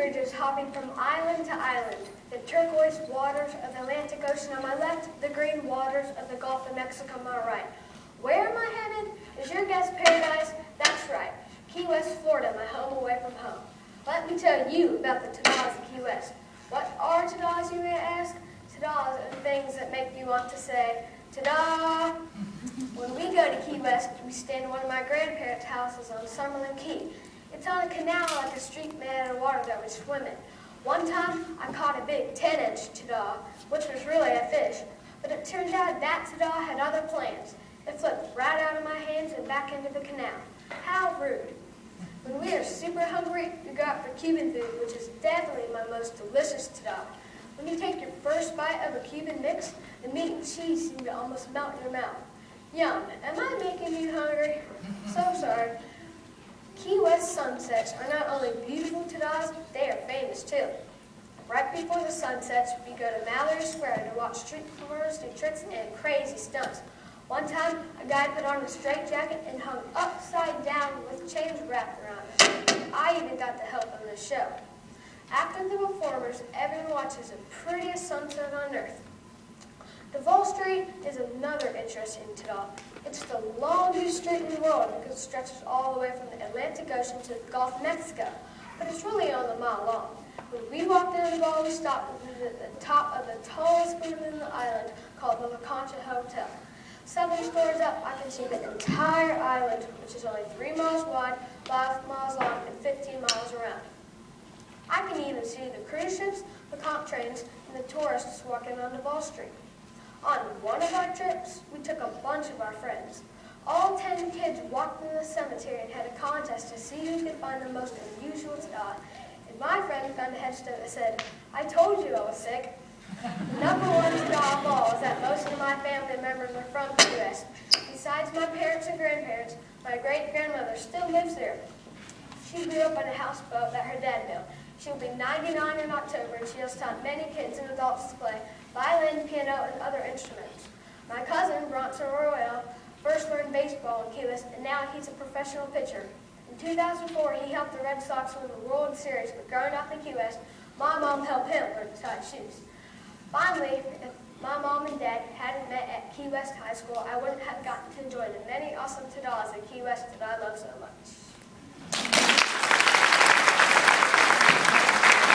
bridges hopping from island to island. The turquoise waters of the Atlantic Ocean on my left, the green waters of the Gulf of Mexico on my right. Where am I headed? Is your guess paradise? That's right. Key West, Florida, my home away from home. Let me tell you about the ta-das of Key West. What are ta-das, you may ask? Ta-das are things that make you want to say, ta-da! When we go to Key West, we stay in one of my grandparents' houses on Summerlin Key. It's on a canal like a street made out of water that we swim in. One time, I caught a big 10-inch ta-da, which was really a fish, but it turned out that ta-da had other plans. It flipped right out of my hands and back into the canal. How rude. When we are super hungry, we go out for Cuban food, which is definitely my most delicious ta-da. When you take your first bite of a Cuban mix, the meat and cheese seem to almost melt in your mouth. Yum. Am I making you hungry? So sorry. Key West sunsets are not only beautiful ta-das, they are famous too. Right before the sun sets, we go to Mallory Square to watch street performers do tricks and crazy stunts. One time, a guy put on a straitjacket and hung upside down with chains wrapped around him. I even got to help on this show. After the performers, everyone watches the prettiest sunset on earth. Duval Street is another interesting ta-da. It's the longest street in the world because it stretches all the way from the Atlantic Ocean to the Gulf of Mexico, but it's really only a mile long. When we walked down the Duval, we stopped at the top of the tallest building in the island called the La Concha Hotel. 7 stories up, I can see the entire island, which is only 3 miles wide, 5 miles long, and 15 miles around. I can even see the cruise ships, the comp trains, and the tourists walking on Duval Street. On one of our trips, we took a bunch of our friends. All 10 kids walked in the cemetery and had a contest to see who could find the most unusual ta-da. And my friend found a headstone that said, "I told you I was sick." The number one ta-da of all is that most of my family members are from the U.S. Besides my parents and grandparents, my great-grandmother still lives there. She grew up on a houseboat that her dad built. She will be 99 in October, and she has taught many kids and adults to play violin, piano, and other instruments. My cousin, Bronson Royale, first learned baseball in Key West, and now he's a professional pitcher. In 2004, he helped the Red Sox win the World Series, but growing up in Key West, my mom helped him learn to tie shoes. Finally, if my mom and dad hadn't met at Key West High School, I wouldn't have gotten to enjoy the many awesome ta-das in Key West that I love so much.